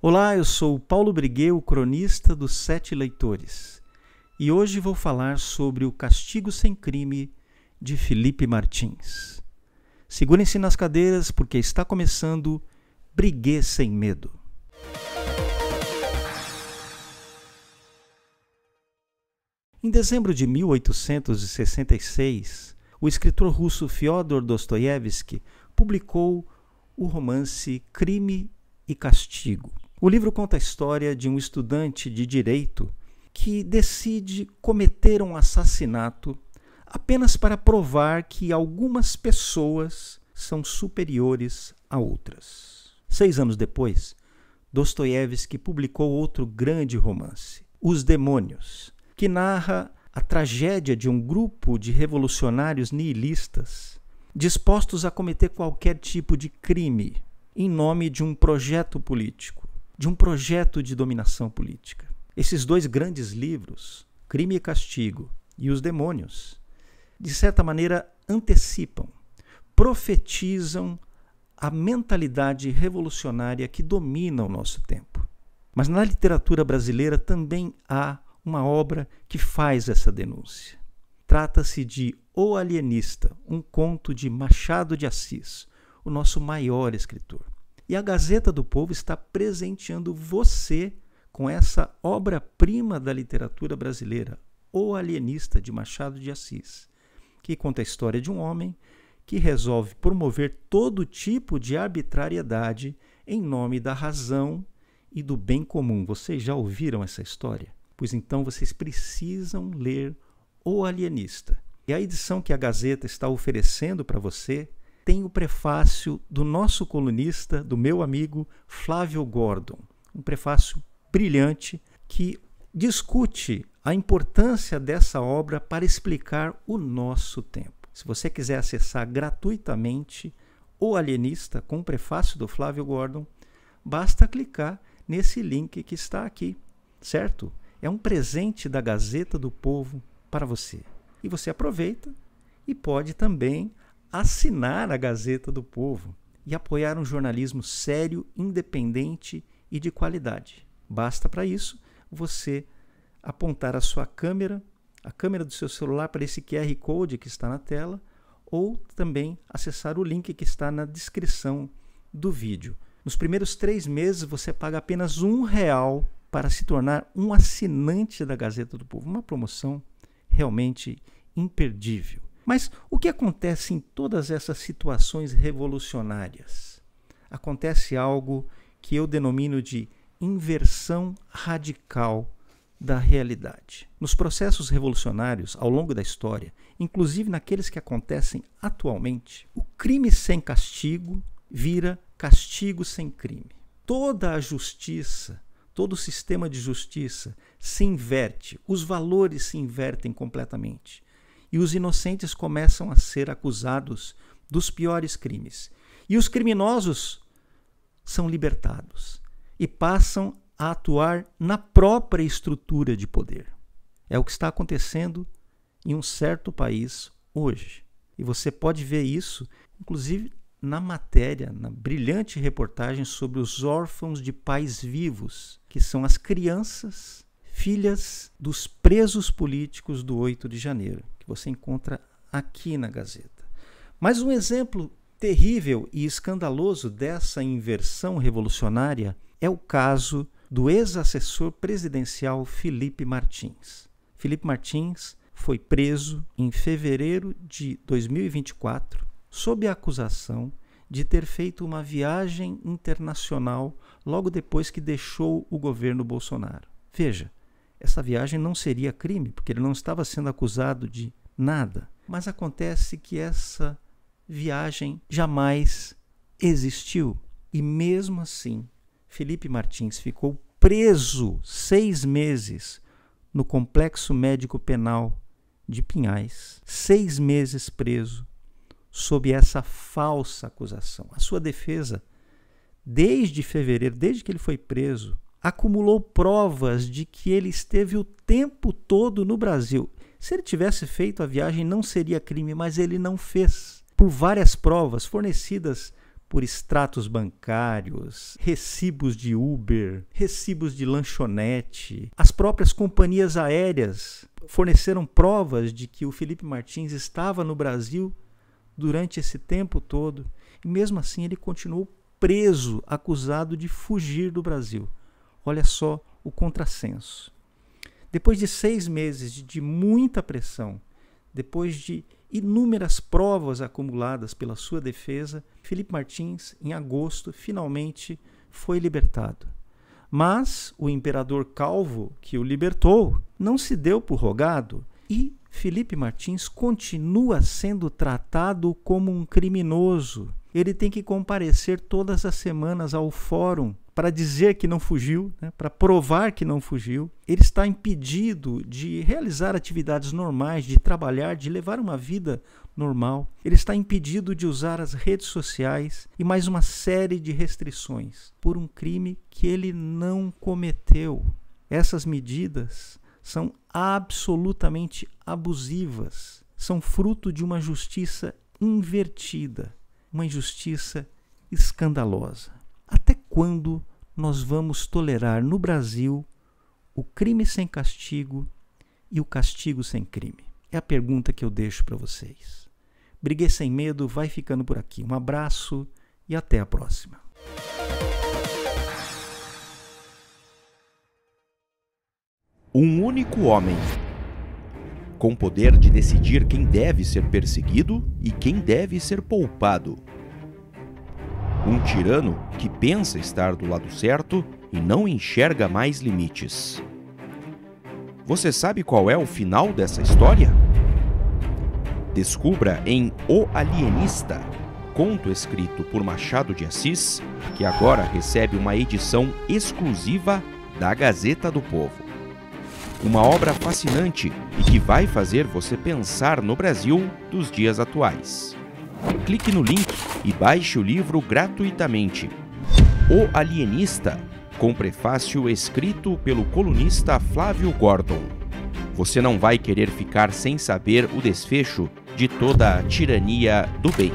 Olá, eu sou o Paulo Briguet, o cronista dos Sete Leitores, e hoje vou falar sobre O Castigo Sem Crime, de Felipe Martins. Segurem-se nas cadeiras, porque está começando Briguet Sem Medo. Em dezembro de 1866, o escritor russo Fyodor Dostoiévski publicou o romance Crime e Castigo. O livro conta a história de um estudante de direito que decide cometer um assassinato apenas para provar que algumas pessoas são superiores a outras. 6 anos depois, Dostoiévski publicou outro grande romance, Os Demônios, que narra a tragédia de um grupo de revolucionários nihilistas dispostos a cometer qualquer tipo de crime em nome de um projeto político, de um projeto de dominação política. Esses dois grandes livros, Crime e Castigo e Os Demônios, de certa maneira antecipam, profetizam a mentalidade revolucionária que domina o nosso tempo. Mas na literatura brasileira também há uma obra que faz essa denúncia. Trata-se de O Alienista, um conto de Machado de Assis, o nosso maior escritor. E a Gazeta do Povo está presenteando você com essa obra-prima da literatura brasileira, O Alienista, de Machado de Assis, que conta a história de um homem que resolve promover todo tipo de arbitrariedade em nome da razão e do bem comum. Vocês já ouviram essa história? Pois então vocês precisam ler O Alienista. E a edição que a Gazeta está oferecendo para você tem o prefácio do nosso colunista, do meu amigo Flávio Gordon. Um prefácio brilhante que discute a importância dessa obra para explicar o nosso tempo. Se você quiser acessar gratuitamente O Alienista com o prefácio do Flávio Gordon, basta clicar nesse link que está aqui, certo? É um presente da Gazeta do Povo para você. E você aproveita e pode também assinar a Gazeta do Povo e apoiar um jornalismo sério, independente e de qualidade. Basta para isso você apontar a sua câmera, a câmera do seu celular para esse QR Code que está na tela, ou também acessar o link que está na descrição do vídeo. Nos primeiros 3 meses você paga apenas R$1 para se tornar um assinante da Gazeta do Povo. Uma promoção realmente imperdível. Mas o que acontece em todas essas situações revolucionárias? Acontece algo que eu denomino de inversão radical da realidade. Nos processos revolucionários ao longo da história, inclusive naqueles que acontecem atualmente, o crime sem castigo vira castigo sem crime. Toda a justiça, todo o sistema de justiça se inverte, os valores se invertem completamente. E os inocentes começam a ser acusados dos piores crimes. E os criminosos são libertados e passam a atuar na própria estrutura de poder. É o que está acontecendo em um certo país hoje. E você pode ver isso, inclusive, na matéria, na brilhante reportagem sobre os órfãos de pais vivos, que são as crianças filhas dos presos políticos do 8 de janeiro, que você encontra aqui na Gazeta. Mas um exemplo terrível e escandaloso dessa inversão revolucionária é o caso do ex-assessor presidencial Felipe Martins. Felipe Martins foi preso em fevereiro de 2024 sob a acusação de ter feito uma viagem internacional logo depois que deixou o governo Bolsonaro. Veja, essa viagem não seria crime, porque ele não estava sendo acusado de nada. Mas acontece que essa viagem jamais existiu. E mesmo assim, Felipe Martins ficou preso 6 meses no Complexo Médico Penal de Pinhais. 6 meses preso sob essa falsa acusação. A sua defesa, desde fevereiro, desde que ele foi preso, acumulou provas de que ele esteve o tempo todo no Brasil. Se ele tivesse feito a viagem, não seria crime, mas ele não fez. Por várias provas fornecidas por extratos bancários, recibos de Uber, recibos de lanchonete. As próprias companhias aéreas forneceram provas de que o Felipe Martins estava no Brasil durante esse tempo todo. E mesmo assim ele continuou preso, acusado de fugir do Brasil. Olha só o contrassenso. Depois de 6 meses de muita pressão, depois de inúmeras provas acumuladas pela sua defesa, Felipe Martins, em agosto, finalmente foi libertado. Mas o imperador Calvo, que o libertou, não se deu por rogado e Felipe Martins continua sendo tratado como um criminoso. Ele tem que comparecer todas as semanas ao fórum para dizer que não fugiu, para provar que não fugiu. Ele está impedido de realizar atividades normais, de trabalhar, de levar uma vida normal. Ele está impedido de usar as redes sociais e mais uma série de restrições por um crime que ele não cometeu. Essas medidas são absolutamente abusivas, são fruto de uma justiça invertida, uma injustiça escandalosa. Até quando nós vamos tolerar no Brasil o crime sem castigo e o castigo sem crime? É a pergunta que eu deixo para vocês. Briguei Sem Medo vai ficando por aqui. Um abraço e até a próxima. Um único homem, com poder de decidir quem deve ser perseguido e quem deve ser poupado. Um tirano que pensa estar do lado certo e não enxerga mais limites. Você sabe qual é o final dessa história? Descubra em O Alienista, conto escrito por Machado de Assis, que agora recebe uma edição exclusiva da Gazeta do Povo. Uma obra fascinante e que vai fazer você pensar no Brasil dos dias atuais. Clique no link e baixe o livro gratuitamente. O Alienista, com prefácio escrito pelo colunista Flávio Gordon. Você não vai querer ficar sem saber o desfecho de toda a tirania do bem.